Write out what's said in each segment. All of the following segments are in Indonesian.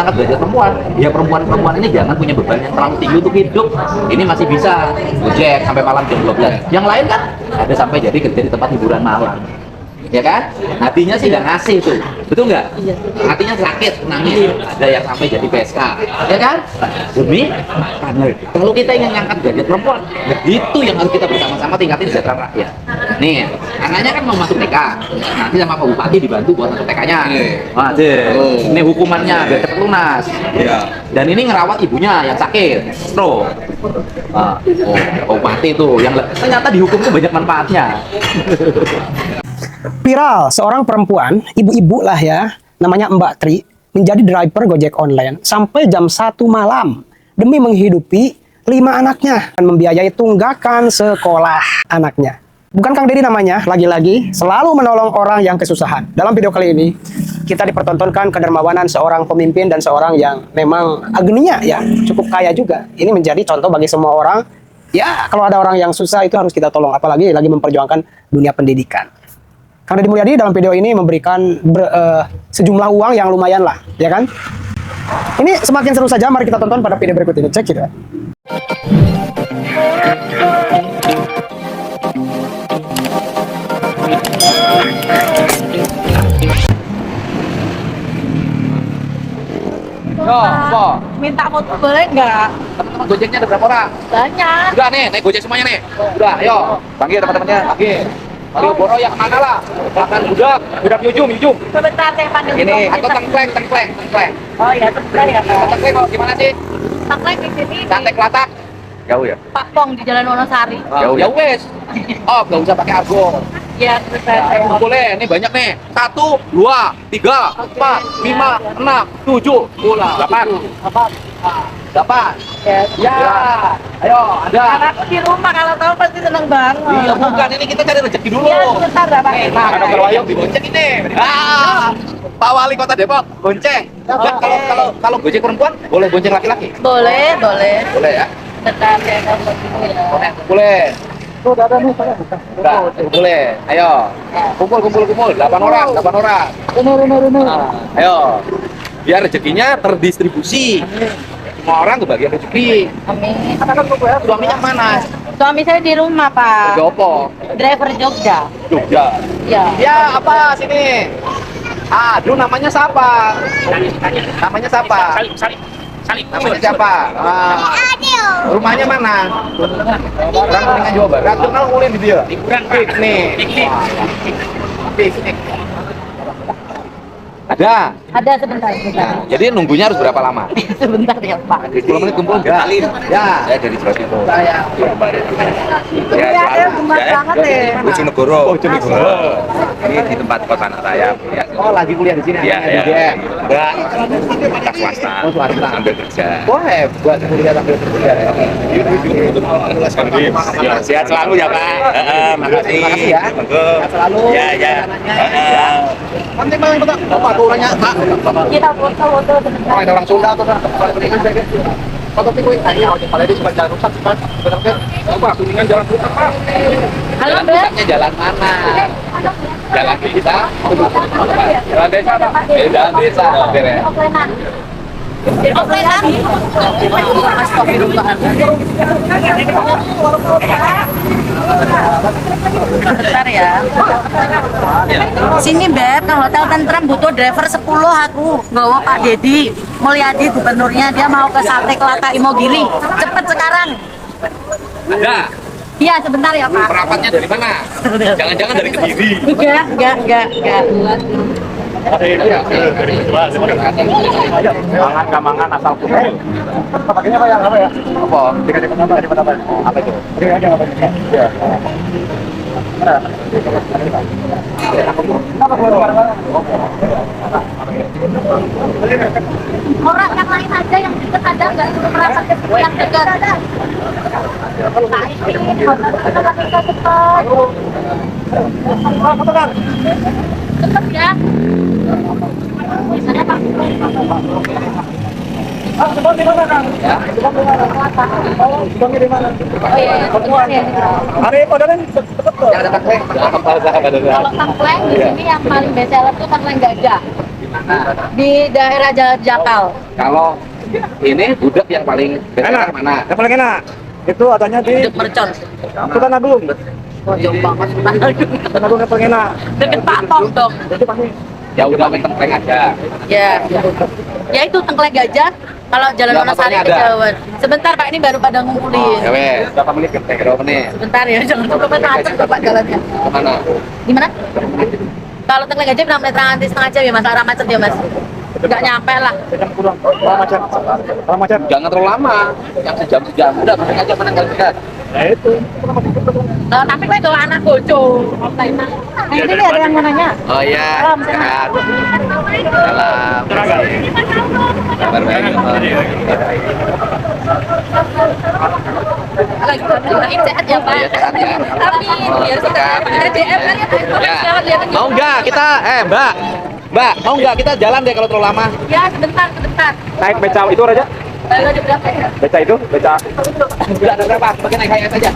mengangkat derajat perempuan, ya perempuan ini jangan punya beban yang terlalu tinggi untuk hidup. Ini masih bisa Gojek sampai malam jam 12. Yang lain kan ada sampai jadi kerja di tempat hiburan malam, ya kan? Hatinya sih nggak ngasih tuh, betul nggak? Iya. Hatinya sakit, nangis. Ada yang sampai jadi PSK, ya kan? Demi partner. Kalau kita ingin ngangkat derajat perempuan, nah itu yang harus kita bersama-sama tingkatin kesejahteraan rakyat. Nih, anaknya kan mau masuk TK, nanti sama Pak Bupati dibantu buat masuk TK-nya. Wah, ini hukumannya biar cepat lunas. Dan ini ngerawat ibunya yang sakit, stroke. Pak Bupati tuh yang ternyata dihukum tuh banyak manfaatnya. Viral, seorang perempuan, ibu-ibu lah ya, namanya Mbak Tri, menjadi driver Gojek online sampai jam 1 malam demi menghidupi 5 anaknya dan membiayai tunggakan sekolah anaknya. Bukan Kang Deddy namanya, lagi-lagi selalu menolong orang yang kesusahan. Dalam video kali ini, kita dipertontonkan kedermawanan seorang pemimpin dan seorang yang memang agninya ya, cukup kaya juga. Ini menjadi contoh bagi semua orang, ya kalau ada orang yang susah itu harus kita tolong, apalagi lagi memperjuangkan dunia pendidikan. Kang Deddy Mulyadi dalam video ini memberikan sejumlah uang yang lumayan lah, ya kan? Ini semakin seru saja, mari kita tonton pada video berikut ini. Cek gitu ya. Yo, po. Minta foto boleh nggak? Teman-teman Gojeknya ada berapa orang? Banyak. Udah nih, naik Gojek semuanya nih. Udah, ayo. Panggil teman-temannya, panggil. Ayo, Boro yang mana lah? Makan budak Yujum. Sebentar saya panggil. Ini, atau tengkleng. Oh iya, sebentar ya Pak. Tengkleng mau gimana sih? Tengkleng di sini. Santai Kelatak. Jauh ya? Pak Pong di Jalan Wonosari. Jauh ya wes. Oh, nggak usah pakai argo. Iya, sebentar. Ayo, boleh, ini banyak nih. 1, 2, 3, 4, 5, 6, 7, 8. 8. Ya. Ayo, ada. Anakku di rumah kalau tahu pasti seneng banget. Iya, bukan, ini kita cari rezeki dulu. Iya, sebentar ya Pak. Nah, ada berwayang di bonceng ini. Pak Wali Kota Depok, bonceng. Dan kalau Gojek perempuan, boleh bonceng laki-laki? Boleh. Boleh ya? Sebentar saya nomor dulu ya. Boleh. Udah, boleh. Ayo. Kumpul. 8 orang. Nah, ayo. Biar rezekinya terdistribusi. Semua orang kebagian rezeki. Amin. Suaminya mana? Suami saya di rumah Pak. Jopo. Driver Jogja. Jogja. Ya. Ya, apa sini? Aduh, namanya siapa? Namanya siapa? Salim. Namanya siapa? Rumahnya mana? Orang Kuningan Jawa Barat. Kenal ulin di dia. Piknik. Ada. Sebentar. Nah, jadi nunggunya harus berapa lama? Sebentar ya Pak. 10 menit kumpul enggak? Ya. Saya dari Jawa Timur. Ya, Gemas banget deh. Bojonegoro. Ini di tempat kota anak saya. Ya. Oh, lagi kuliah di sini. Iya, anaknya iya. di UGM. Enggak, kita swasta. Oh, swasta. Ambil kerja. Oh, hebat kuliah sambil kerja. Ya, sehat selalu ya, Pak. Makasih. Makasih ya. Monggo. Sehat selalu. Ya, ya. Nanti mau yang Bapak tuh nanya, Pak. Kita foto sebentar. Oh, ada orang Sunda tuh, foto pikir ini kalau di jalan rusak kan sebenarnya apa kuningan jalan rusak Pak. Halo, Jalan Mbak. rusaknya jalan mana? Jalan desa. Jalan desa Pak. Jalan desa beres. Oklenan. Bentar ya. Sini Beb, ke Hotel Tentrem butuh driver 10 aku. Bawa Pak Deddy Mulyadi gubernurnya, dia mau ke Sate Kelata Imogiri. Cepet sekarang. Ada. Iya, sebentar ya Pak. Perapatnya dari mana? Jangan-jangan dari Kediri. Enggak. Mangan asal kumpul. Pakainya apa ya? Apa? Apa itu? Ya. Orang yang lain aja yang deket ada nggak merasa yang dekat. Tetap ya. Misalnya Pak. Kalau tangkleng di sini yang paling best seller itu tangkleng gajah. Di daerah Jalan Jakal. Kalau ini gudeg yang paling Enak. mana? Yang paling enak itu adanya di Gudeg Mercon. Sultan Agung. Oh, jauh banget. Sultan Agung yang paling enak. Deket Pak Pong dong. Itu pasti. Ya udah tengkleng aja. Ya. Ya itu Tengkleng Gajah. Kalau Jalan Ya, Wonosari motornya ada. kejauhan. Sebentar Pak, ini baru pada ngumpulin. Ya wes, berapa menit kan? Berapa menit? Sebentar ya, jangan lupa macet Bapak jalannya. Kemana? Gimana? Kalau Tengkleng Gajah 6 menit nanti setengah jam ya Mas, arah macet ya Mas. Nggak nyampe lah. Jam kurang. Kalau macet. Kalau macet. Jangan terlalu lama. Yang sejam. Udah, masing aja mana nggak dekat. Ya itu. Tapi kok itu anak bojo. Nah, ini nih ada yang mau nanya. Oh iya. Salam, Sehat. Salam. Kabar baik. Lagi doain sehat ya Pak. Iya, sehat ya. Amin. Biar kita RDM kan Ya. ya. Mau nggak kita? Mbak, mau nggak kita jalan deh kalau terlalu lama? Ya, sebentar. Naik beca itu aja. Baru ada berapa ya? Beca itu, beca. Udah ada berapa? Pakai naik HRS aja.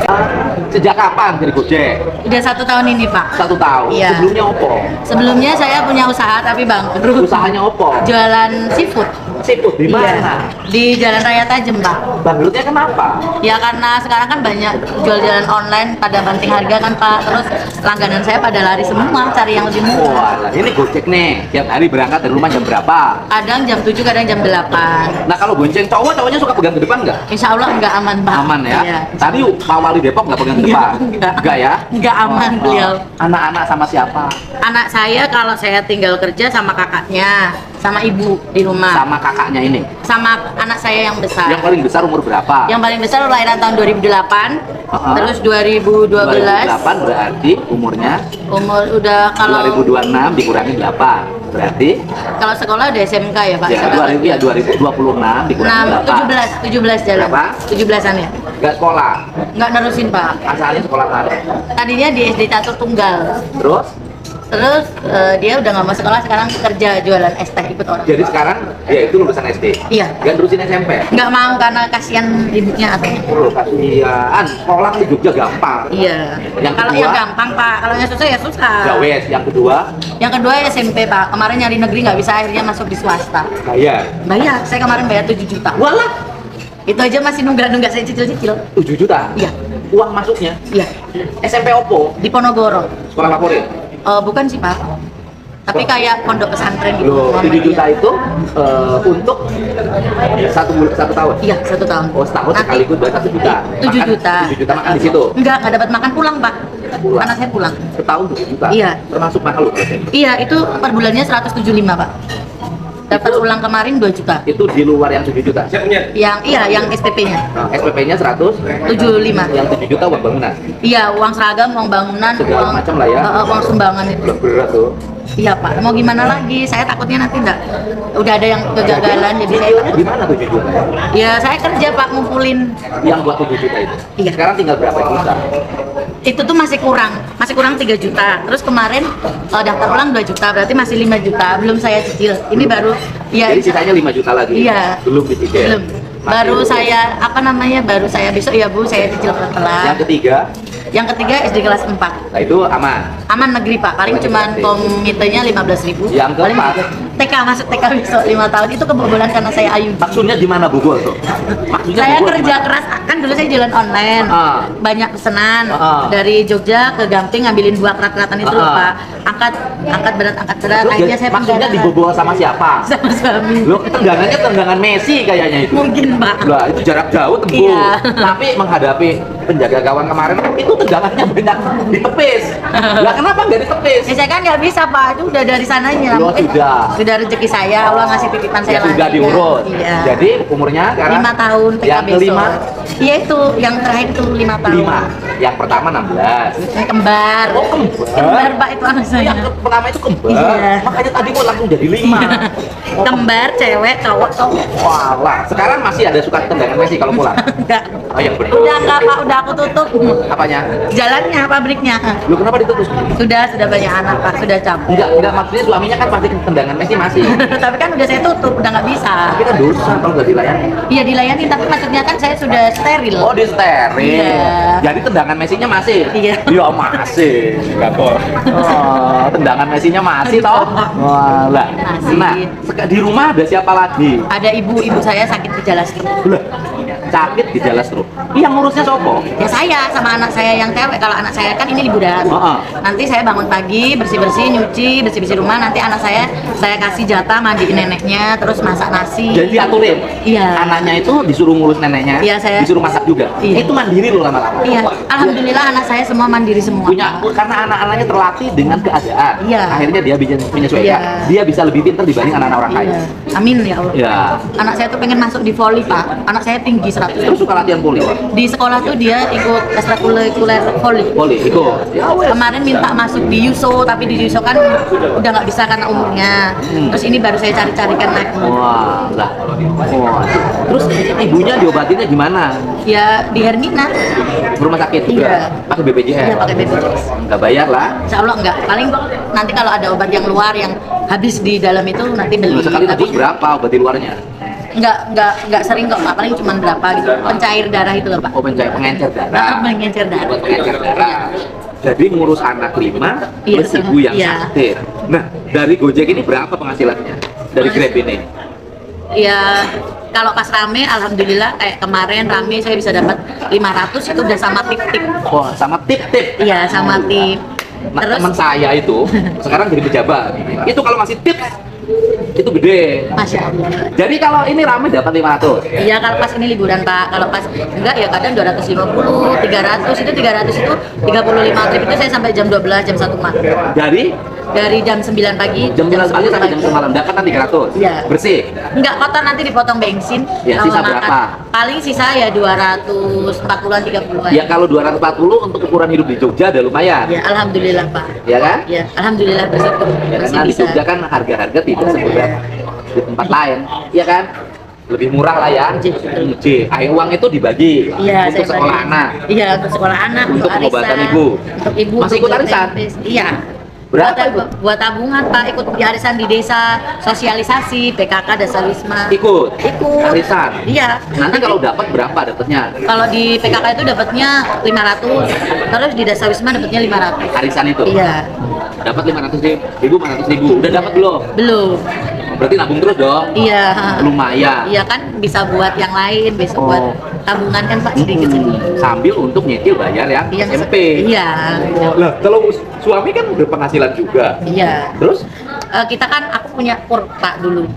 Sejak kapan jadi Gojek? Udah 1 tahun ini Pak. 1 tahun. Iya. Sebelumnya opo? Sebelumnya saya punya usaha tapi bangkrut. Usahanya opo? Jualan seafood. Seafood di mana? Di Jalan Raya Tajem Pak. Bangkrutnya kenapa? Ya karena sekarang kan banyak jual-jualan online pada banting harga kan Pak. Terus langganan saya pada lari semua cari yang lebih murah. Wah, ini Gojek nih. Tiap hari berangkat dari rumah jam berapa? Kadang jam 7, kadang jam 8. Nah kalau bonceng cowoknya suka pegang ke depan nggak? Insya Allah nggak aman Pak. Aman ya? Iya. Tadi Pak Wali Depok nggak pegang ke depan? Nggak ya? Nggak aman beliau. Anak-anak sama siapa? Anak saya kalau saya tinggal kerja sama kakaknya, sama ibu di rumah, Sama kakaknya ini. sama anak saya yang besar. Yang paling besar umur berapa? Yang paling besar lahiran tahun 2008, terus 2012, 2008 berarti umurnya umur udah kalau 2026 dikurangi 8. Berarti kalau sekolah udah SMK ya Pak. ya 2026 dikurangi 8. 17 jalan. Berapa? 17-an ya. Nggak sekolah. Nggak nerusin Pak. Asalnya sekolah mana? Tadinya di SD Catur Tunggal. Terus Dia udah nggak mau sekolah, sekarang kerja jualan es teh ikut orang. jadi sekarang dia itu lulusan SD. Iya. Nggak terusin SMP. Nggak mau karena kasihan ibunya atau. Oh, kasihan. Sekolah di Jogja gampang. Iya. Yang Kalau kedua? yang gampang Pak, kalau yang susah ya susah. Ya wes, yang kedua Yang kedua SMP Pak, kemarin nyari negeri nggak bisa, akhirnya masuk di swasta. bayar. Bayar, saya kemarin bayar 7 juta. Walah, Itu aja masih nunggak-nunggak saya cicil-cicil. 7 juta. Iya. Uang masuknya. Iya. SMP Oppo, Di Ponorogo. sekolah favorit. Bukan sih Pak. Tapi kayak pondok pesantren gitu. Loh, 7 juta itu untuk satu tahun. Iya, 1 tahun. Oh, setahun Nanti sekaligus berarti 1 juta. 7 juta. 7 juta makan di situ. Nggak dapat makan pulang Pak. Pulang. Karena saya pulang. Setahun 7 juta. Iya. Termasuk makan lu. Iya, itu per bulannya 175 Pak. Dapat Itu- pulang kemarin 2 juta. Itu di luar yang 7 juta. Yang SPP-nya Nah, SPP-nya 75. yang 7 juta uang bangunan. Iya, uang seragam, uang bangunan, Segala macam lah ya. uang sumbangan itu. Berat tuh. Iya Pak, mau gimana lagi? Saya takutnya nanti enggak. Udah ada yang kegagalan, jadi saya Cicilnya gimana 7 juta? ya saya kerja Pak ngumpulin. Yang buat 7 juta itu. Iya. Sekarang tinggal berapa juta? Itu tuh masih kurang 3 juta. Terus kemarin daftar ulang 2 juta, berarti masih 5 juta. Belum saya cicil. Ini baru ya Jadi sisanya 5 juta lagi. Iya. Belum dicicil. belum. Baru saya baru saya besok ya Bu, saya cicil pelan-pelan. Yang ketiga, Yang ketiga SD kelas 4. nah itu aman. Aman negeri Pak, paling cuman komitenya 15.000. Yang Paling keempat? TK, masuk TK besok 5 tahun itu kebobolan karena saya ayu. Maksudnya di mana bubul tuh? Maksudnya Saya bubul kerja di mana? keras, kan dulu saya jualan online, Ah. banyak pesanan Ah. dari Jogja ke Gamping ngambilin buah kerat-keratan itu Ah. Pak, angkat berat, Terus akhirnya saya maksudnya penggalangan dibobol sama siapa? sama suami. Loh, tenggangannya tenggangan Messi kayaknya itu. Mungkin Pak. Lah, itu jarak jauh tembus. Iya. Tapi menghadapi penjaga gawang kemarin itu tenggangannya banyak ditepis. Lah kenapa nggak ditepis? Ya saya kan nggak bisa Pak, itu udah dari sananya. Loh, Mungkin sudah rezeki saya, Allah ngasih titipan saya Ya sudah lagi. diurus. Iya. Jadi umurnya sekarang 5 tahun TK yang besok. kelima Iya itu, yang terakhir itu 5 tahun. 5. Yang pertama 16. Yang kembar. Oh, kembar. Kembar Pak itu anak saya. Yang pertama itu kembar. Iya. Makanya tadi kok langsung jadi 5. Kembar, cewek, cowok. Walah, sekarang masih ada suka tendangan Messi kalau pulang. Enggak. Oh yang benar. Udah enggak Pak, udah aku tutup. Apanya? Jalannya, pabriknya. Lu kenapa ditutup? Sudah banyak anak Pak, sudah cabut. Enggak maksudnya suaminya kan pasti tendangan Messi masih. Tapi kan udah saya tutup, udah nggak bisa. Tapi kan dosa kalau nggak dilayani. Iya dilayani, tapi maksudnya kan saya sudah steril. Oh, di steril. Iya. Jadi tendangan Messi-nya masih. Iya. Ya masih. Gakor. Oh, tendangan Messi-nya masih toh. Walah. Masih. Nah, di rumah ada siapa lagi? Ada ibu saya sakit gejala stroke. Lah, sakit gejala stroke. Yang ngurusnya sopo? Ya saya sama anak saya yang cewek. Kalau anak saya kan ini liburan. Heeh. Nanti saya bangun pagi, bersih-bersih, nyuci, bersih-bersih rumah. Nanti anak saya kasih jatah mandiin neneknya, terus masak nasi. Jadi diaturin. Iya. Anaknya itu disuruh ngurus neneknya, Iya, saya- disuruh masak juga. Iya. Itu mandiri loh lama-lama. Iya, alhamdulillah anak saya semua mandiri semua. Karena anak-anaknya terlatih dengan keadaan. Iya. Akhirnya dia bisa menyesuaikan. Iya. Dia bisa lebih pintar dibanding anak-anak orang kaya. Iya. Amin ya Allah. Ya. Anak saya tuh pengen masuk di voli Pak. Anak saya tinggi 100. Terus suka latihan voli. Di sekolah tuh dia ikut ekstrakurikuler voli. Voli, ikut. Ya wes. Kemarin minta masuk di Yuso, tapi di Yuso kan udah nggak bisa karena umurnya. Terus ini baru saya cari-carikan lagi. Wah, lah. Wah. Terus ibunya diobatinnya gimana? Ya di Hermina. Rumah sakit juga. Iya. Pakai BPJS. Iya pakai BPJS. Enggak bayar lah. Insya Allah enggak. Paling nanti kalau ada obat yang luar yang habis di dalam itu nanti beli. Sekali Tapi tebus berapa obat di luarnya? enggak sering kok Pak. Paling cuma berapa gitu. Pencair darah itu loh Pak. Oh, pengencer darah. Mengencer darah. Buat pengencer darah. Jadi ngurus anak 5 Iya, plus ibu yang iya. sakit. Nah, dari Gojek ini berapa penghasilannya? Dari Grab ini? Ya kalau pas rame alhamdulillah kayak kemarin rame saya bisa dapat 500 itu udah sama tip-tip. Wah, sama tip-tip. Iya sama tip. Nah, Terus teman saya itu sekarang jadi pejabat. Itu kalau masih tips itu gede. Masya Allah. Jadi kalau ini rame dapat 500. Iya kalau pas ini liburan Pak, kalau pas enggak ya kadang 250, 300 itu 35 trip itu saya sampai jam 12, jam 1 malam. Dari jam 9 pagi, Jam 9 pagi sampai jam 1 malam dapat kan 300. Iya. Bersih. Enggak kotor nanti dipotong bensin. Ya, sama sisa makan. berapa? Paling sisa ya 240-an 30-an. Ya kalau 240 untuk ukuran hidup di Jogja udah lumayan. Ya alhamdulillah Pak. Ya kan? Ya alhamdulillah bersyukur Ya, masih karena di bisa. Jogja kan harga-harga tidak seberat di tempat lain, ya kan? Lebih murah lah ya. J. Air uang itu dibagi Iya, untuk saya sekolah bagi. anak. Iya, untuk sekolah anak, Untuk pengobatan arisan, ibu. Untuk ibu. Masih ikut untuk arisan? tempes. Iya. Berapa itu? Buat tabungan Pak, ikut di arisan di desa, sosialisasi, PKK, Dasar Wisma. Ikut. Ikut. Arisan. Iya. Nanti kalau dapat berapa dapatnya? Kalau di PKK itu dapatnya 500, terus di Dasar Wisma dapatnya 500. Arisan itu. Iya. Dapat 500.000, 400.000. Udah dapat belum? Belum. Berarti nabung terus dong. Iya. Lumayan. Iya kan bisa buat yang lain, bisa Oh. buat tabungan kan Pak sedikit-sedikit. Sambil untuk nyicil bayar yang Yang SMP. Iya. Lah, kalau suami kan berpenghasilan juga. Iya. Terus Kita kan aku punya kur Pak dulu.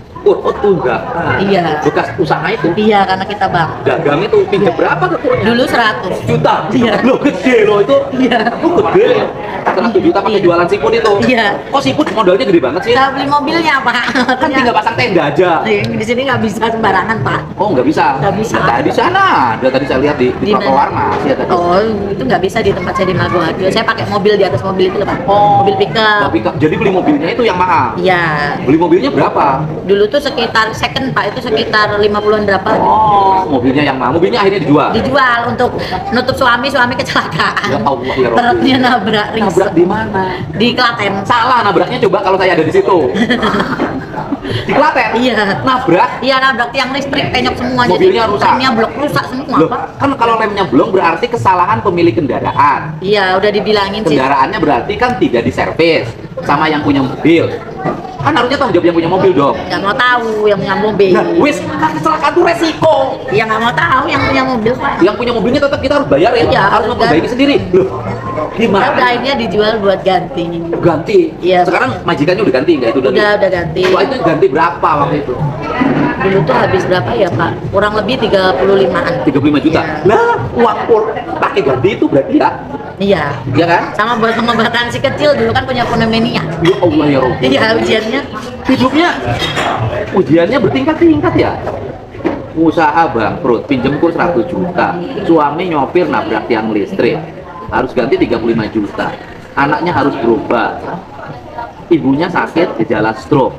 tunggakan. Iya. Bekas usaha itu. Iya, karena kita bang. Dagang itu pinjam berapa ke kurnya? Dulu 100. Juta. Iya. Lo gede lo itu. Iya. Lo gede. 100 juta pakai jualan siput itu. Iya. Kok siput modalnya gede banget sih? Kita beli mobilnya Pak. Kan tinggal pasang tenda aja. Di sini nggak bisa sembarangan Pak. Oh, nggak bisa. Nggak bisa. Nah, tadi sana. Tadi saya lihat di Di trotoar mana? masih ada. Oh, itu nggak bisa di tempat saya di Magoado. Saya pakai mobil di atas mobil itu loh Pak. Mobil pickup. Jadi beli mobilnya itu yang mahal. Iya. Beli mobilnya berapa? Dulu tuh sekitar second Pak, itu sekitar 50-an berapa. Oh, mobilnya yang mahal. Mobilnya akhirnya dijual. Dijual untuk nutup suami kecelakaan. Ya Allah, ya Rabbi. Perutnya nabrak ringset. Nabrak di mana? Di Klaten. Salah nabraknya coba kalau saya ada di situ. Di Klaten? Iya. Nabrak? Iya nabrak tiang listrik, penyok semua. Mobilnya jadi rusak? remnya blok rusak semua Loh, Pak. kan kalau remnya belum berarti kesalahan pemilik kendaraan. Iya udah dibilangin sih. Kendaraannya berarti kan tidak diservis sama yang punya mobil. Kan harusnya tanggung jawab yang punya mobil dong. Nggak mau tahu yang punya mobil. Nah, wis, kan kecelakaan itu resiko. Ya nggak mau tahu yang punya mobil Pak. Yang punya mobilnya tetap kita harus bayar ya. Iya, harus harus memperbaiki ganti. sendiri. Loh, Kita gimana? udah akhirnya dijual buat ganti. Ganti. Iya. Sekarang majikannya udah ganti nggak itu dari? Udah ganti. Wah, itu ganti berapa waktu itu? Dulu tuh habis berapa ya Pak? Kurang lebih 35-an. 35 juta. Iya. Lah, uang pakai ganti itu berarti ya? Iya. Iya kan? Sama buat pengobatan si kecil dulu kan punya pneumonia. Ya Allah ya Rabbi. Iya ujiannya. Hidupnya ujiannya bertingkat-tingkat ya. Usaha bangkrut, pinjem kurs 100 juta. Suami nyopir nabrak tiang listrik. Harus ganti 35 juta. Anaknya harus berobat. ibunya sakit gejala stroke,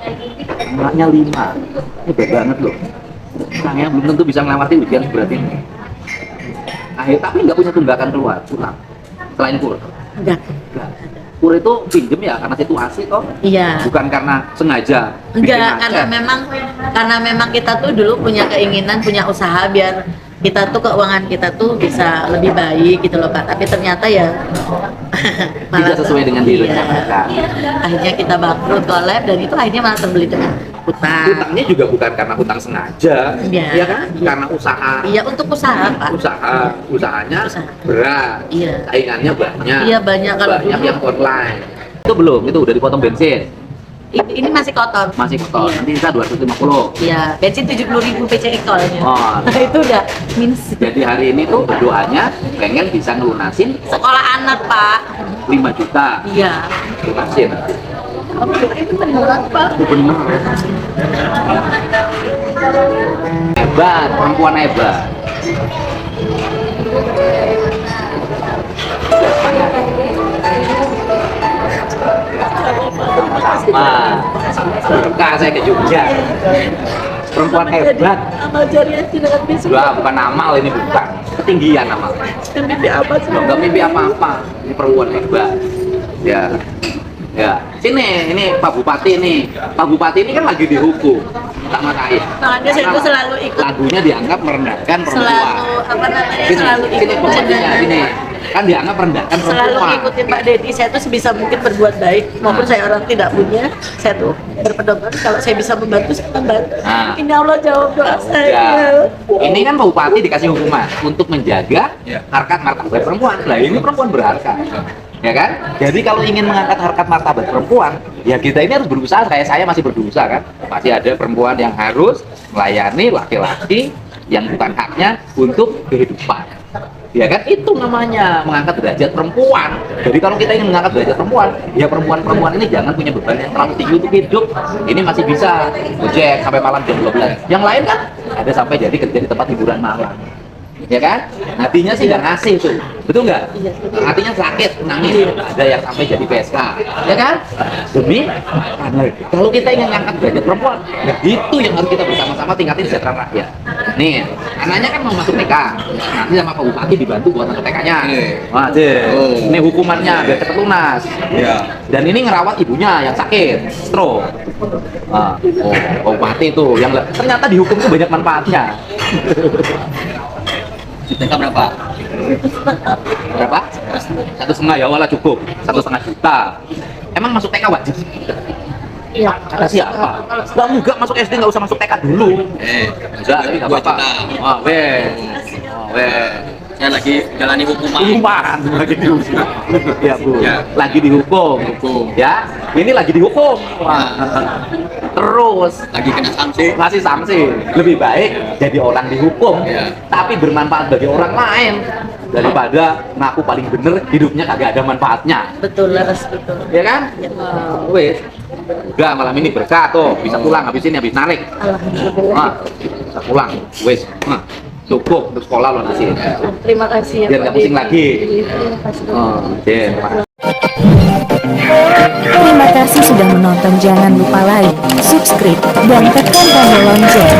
anaknya 5. Hebat banget loh. Orangnya belum tentu bisa melewati ujian seberat ini. Tapi nggak punya tunggakan keluar, pulang. Selain kur. Enggak. Kur itu pinjem ya karena situasi toh, Iya. bukan karena sengaja. bikin Enggak, macet. karena memang kita tuh dulu punya keinginan, punya usaha biar kita tuh keuangan kita tuh bisa lebih baik gitu loh Pak. Tapi ternyata ya Tidak sesuai dengan iya. direncanakan. Akhirnya kita bangkrut, collab, dan itu akhirnya malah terbeli dengan hutang. Hutangnya juga bukan karena hutang sengaja, Iya. ya kan? Iya. Karena usaha. Iya, untuk usaha Pak. Usahanya Usaha. berat, Iya. saingannya banyak. Iya, banyak. Kalau banyak dulu- yang online. Itu belum, itu udah dipotong bensin, Ini masih kotor. masih kotor. Iya. Nanti sisa 250. Iya, bensin 70.000 PCE call-nya. Oh. Itu udah minus. Jadi hari ini tuh berdoanya pengen bisa ngelunasin Sekolah anak Pak. 5 juta. Iya. Lunasin. Itu beneran Pak. Bener. Hebat, perempuan hebat. Berkah saya ke Jogja. Perempuan hebat. Amal jariah dengan besok. Wah, bukan amal ini, bukan. Ketinggian amal. Mimpi apa sih? Enggak mimpi apa-apa. Ini perempuan hebat. Ya. Ya. Sini, ini Pak Bupati nih. Pak Bupati ini kan lagi dihukum sama saya. Makanya saya tuh selalu ikut. Lagunya dianggap merendahkan perempuan. Selalu apa namanya? Sini, Selalu sini ikut bupatinya, dengan- sini. Kan dianggap merendahkan Selalu perempuan. ngikutin Pak Deddy. Saya tuh sebisa mungkin berbuat baik maupun saya orang tidak punya. Saya tuh berpedoman kalau saya bisa membantu, saya membantu. Nah. Ini Allah jawab doa saya. Ya. Ini kan Pak Bupati dikasih hukuman untuk menjaga Ya. harkat martabat perempuan. Lah ini perempuan berharkat. Ya kan? Jadi kalau ingin mengangkat harkat martabat perempuan, ya kita ini harus berusaha. Kayak saya masih berusaha kan. Masih ada perempuan yang harus melayani laki-laki yang bukan haknya untuk kehidupan. Ya kan? Itu namanya mengangkat derajat perempuan. Jadi kalau kita ingin mengangkat derajat perempuan, ya perempuan-perempuan ini jangan punya beban yang terlalu tinggi untuk hidup. Ini masih bisa gojek sampai malam jam 12. Yang lain kan ada sampai jadi kerja di tempat hiburan malam. Ya kan? Hatinya sih nggak ngasih tuh, betul nggak? Iya. Hatinya sakit, nangis. Ada yang sampai jadi PSK, ya kan? Demi karena kalau kita ingin ngangkat derajat perempuan, ya itu yang harus kita bersama-sama tingkatin kesejahteraan rakyat. Nih, anaknya kan mau masuk TK, nanti sama Pak Bupati dibantu buat masuk TK-nya. Wah, Oh. ini hukumannya biar cepet lunas. Ya. Dan ini ngerawat ibunya yang sakit, stroke. Pak Bupati itu yang ternyata dihukum tuh banyak manfaatnya. TK berapa? Berapa? 1,5 ya, wala cukup. 1,5 juta. Emang masuk TK wajib? Iya. Kata siapa? Lah enggak, masuk SD nggak usah masuk TK dulu. Enggak, tapi nggak 2 apa-apa. juta. Oh, weh. Saya lagi jalani hukuman. Hukuman lagi dihukum. Ya, Bu. Ya. Lagi dihukum. Hukum. Ya, ini lagi dihukum. Wah. Terus Lagi kena sanksi. ngasih sanksi. Lebih baik jadi orang dihukum, Ya. tapi bermanfaat bagi orang lain daripada ngaku paling bener hidupnya kagak ada manfaatnya. Betul, leres betul. Ya kan? Ya. Wes. Udah malam ini berkah tuh, bisa pulang habis ini habis narik. Alhamdulillah. Bisa pulang. Wes. Cukup untuk sekolah lo nasi. Terima kasih ya. Biar nggak Pak pusing Deddy. lagi. Terima kasih. Terima kasih. Terima kasih sudah menonton. Jangan lupa like, subscribe, dan tekan tombol lonceng.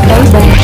Bye bye.